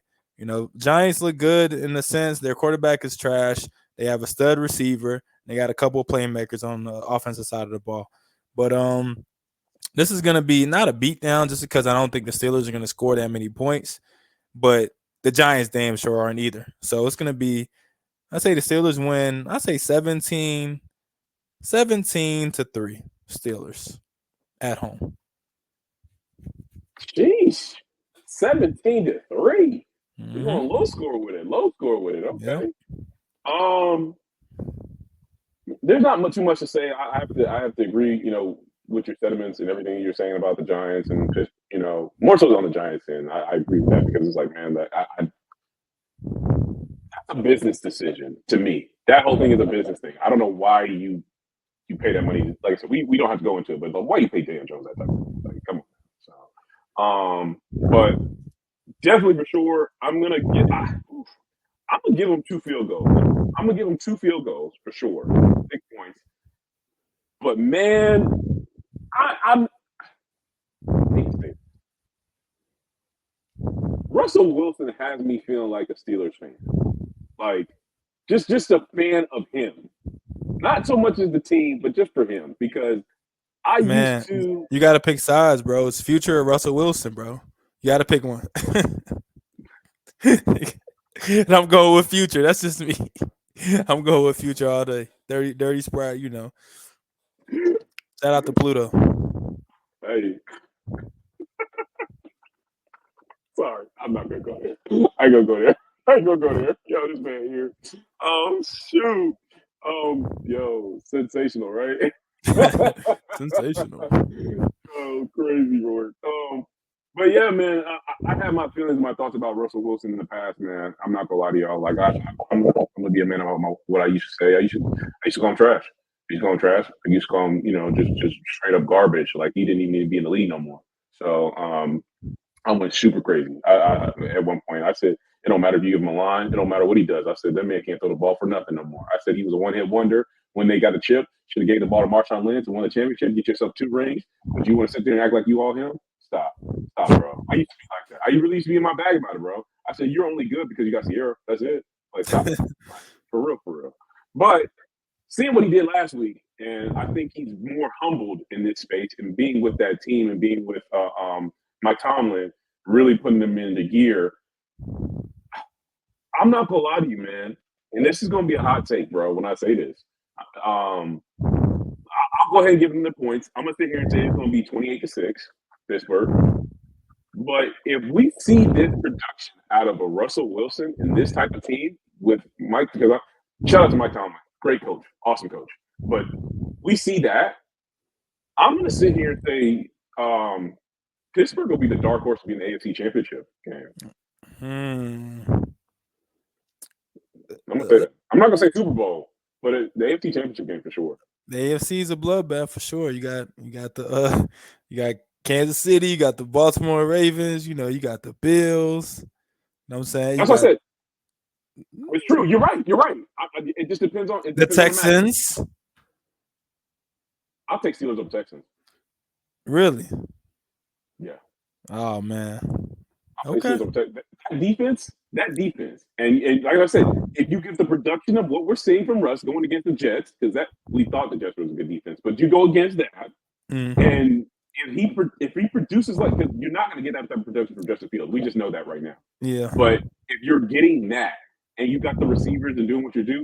Giants look good in the sense their quarterback is trash. They have a stud receiver. They got a couple of playmakers on the offensive side of the ball, but this is going to be not a beatdown just because I don't think the Steelers are going to score that many points, but the Giants damn sure aren't either. So it's going to be, I say the Steelers win, I say 17-3 Steelers at home. Jeez. 17-3. We're going low score with it. Okay. Yep. There's not too much to say. I have to agree, with your sentiments and everything you're saying about the Giants and just, more so on the Giants end. I agree with that because it's like, man, that's a business decision to me. That whole thing is a business thing. I don't know why you pay that money. Like I said, we don't have to go into it, but why you pay Dan Jones that type of money? Like, come on. So, but definitely for sure, I'm gonna give him 2 field goals. I'm gonna give him 2 field goals for sure, 6 points. But man, I'm Russell Wilson has me feeling like a Steelers fan, like just a fan of him. Not so much as the team, but just for him because used to. You got to pick sides, bro. It's future of Russell Wilson, bro. You got to pick one. And I'm going with future. That's just me. I'm going with future all day. Dirty Sprite, Shout out to Pluto. Hey. Sorry, I'm not gonna go there. I ain't gonna go there. Yo, this man here. Shoot. Yo, sensational, right? Sensational. Oh, crazy work. But yeah, man, I have my feelings and my thoughts about Russell Wilson in the past, man. I'm not gonna lie to y'all. Like I'm gonna be a man about what I used to say. I used to call him trash. I used to call him trash. I used to call him, just straight up garbage. Like he didn't even need to be in the league no more. So I went super crazy. I at one point I said, it don't matter if you give him a line, it don't matter what he does. I said that man can't throw the ball for nothing no more. I said he was a one-hit wonder when they got the chip. Should have gave the ball to Marshawn Lynch and won the championship. Get yourself 2 rings. But you want to sit there and act like you all him? Stop, bro. I used to be like that. I really used to be in my bag about it, bro. I said you're only good because you got Sierra. That's it. Like stop, for real. But seeing what he did last week, and I think he's more humbled in this space and being with that team and being with Mike Tomlin, really putting them into gear. I'm not gonna lie to you, man, and this is gonna be a hot take, bro. When I say this, I'll go ahead and give them the points. I'm gonna sit here and say it's gonna be 28-6, Pittsburgh. But if we see this production out of a Russell Wilson and this type of team with Mike, because shout out to Mike Tomlin, great coach, awesome coach. But we see that, I'm gonna sit here and say Pittsburgh will be the dark horse to be in the AFC Championship game. I'm gonna say that. I'm not gonna say Super Bowl, but the AFC Championship game for sure. The AFC is a bloodbath for sure. You got Kansas City, you got the Baltimore Ravens, you got the Bills. You know what I'm saying? That's what I said. It's true. You're right. It just depends on the Texans. I'll take Steelers over Texans. Really? Yeah. Oh man. Okay. That defense, and like I said, if you get the production of what we're seeing from Russ going against the Jets, because that we thought the Jets was a good defense, but you go against that, and if he produces like, because you're not going to get that type of production from Justin Fields, we just know that right now. Yeah. But if you're getting that, and you got the receivers and doing what you do,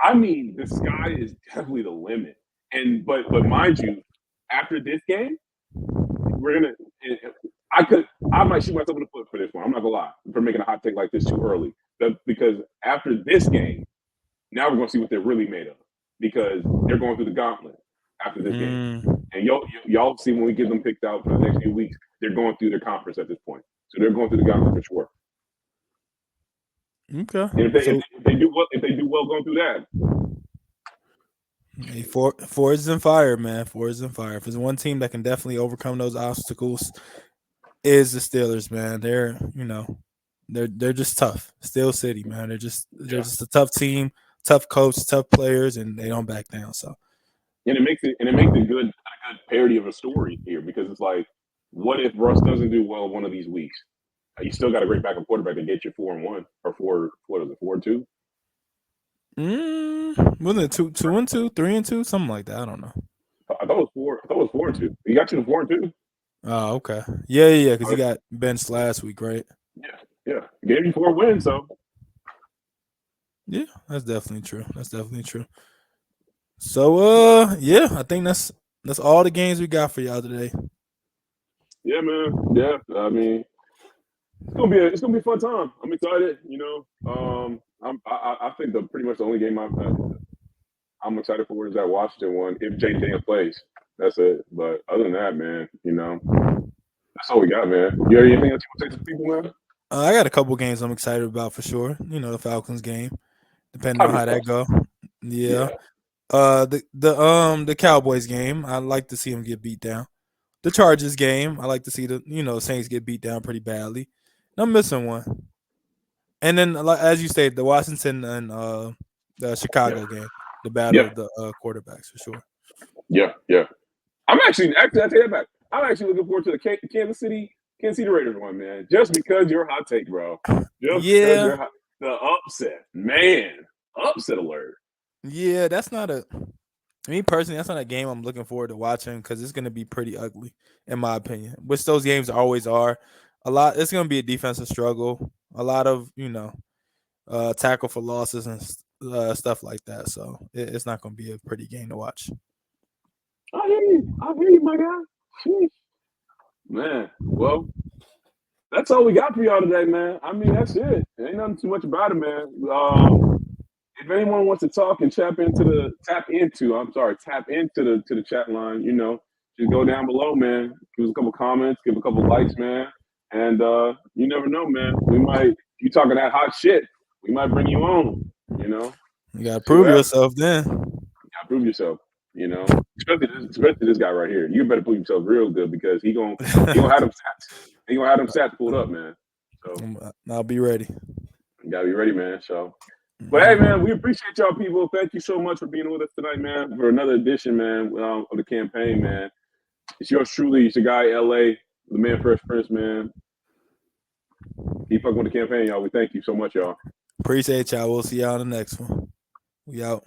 I mean, the sky is definitely the limit. And but mind you, after this game, we're gonna. I might shoot myself in the foot for this one. I'm not gonna lie for making a hot take like this too early. Because after this game, now we're gonna see what they're really made of. Because they're going through the gauntlet after this game, and y'all see when we get them picked out for the next few weeks, they're going through their conference at this point. So they're going through the gauntlet for sure. Okay. And if they do well going through that. Hey, Fords and fire, man. Fords and fire. If there's one team that can definitely overcome those obstacles, is the Steelers, man. They're just tough. Steel City, man. They're just a tough team, tough coach, tough players, and they don't back down. So, and it makes a good parody of a story here, because it's like, what if Russ doesn't do well one of these weeks? You still got a great backup quarterback to get you 4-1 or 4-2. Wasn't it 2-2, 3-2, something like that? I don't know. I thought it was 4-2. He got you to 4-2. Oh, okay. Yeah. Because he got benched last week, right? Yeah. Gave you 4 wins, so. Yeah, that's definitely true. So, yeah, I think that's all the games we got for y'all today. Yeah, man. Yeah, I mean, it's gonna be a fun time. I'm excited. I think pretty much the only game I'm excited for is that Washington one. If Jaden Daniels plays, that's it. But other than that, man, that's all we got, man. You have anything else you want to say to people, man? I got a couple games I'm excited about for sure. The Falcons game, depending on how that go. Yeah. The Cowboys game, I like to see them get beat down. The Chargers game, I like to see the Saints get beat down pretty badly. I'm missing one. And then, as you said, the Washington and the Chicago game, the battle of the quarterbacks for sure. Yeah. I'm actually I take that back. I'm actually looking forward to the Kansas City Raiders one, man. Just because you're hot take, bro. Just because you're hot. The upset, man. Upset alert. Yeah, that's not me personally, that's not a game I'm looking forward to watching, because it's going to be pretty ugly, in my opinion. Which those games always are. It's going to be a defensive struggle. A lot of, tackle for losses and stuff like that. So it's not going to be a pretty game to watch. I hear you, my guy. Sheesh. Man, well, that's all we got for y'all today, man. I mean, that's it. Ain't nothing too much about it, man. If anyone wants to talk and tap into the chat line, just go down below, man. Give us a couple comments, give a couple likes, man. And you never know, man. You talking that hot shit, we might bring you on, You gotta prove yourself then. You gotta prove yourself, especially this guy right here. You better prove yourself real good, because he gonna have them stats. He gonna have them stats pulled up, man. So I'll be ready. You gotta be ready, man. So, but hey, man, we appreciate y'all people. Thank you so much for being with us tonight, man, for another edition, man, of the campaign, man. It's yours truly. It's your guy, LA, the man, Fresh Prince, man. Keep fucking with the campaign, y'all. We thank you so much, y'all. Appreciate y'all. We'll see y'all in the next one. We out.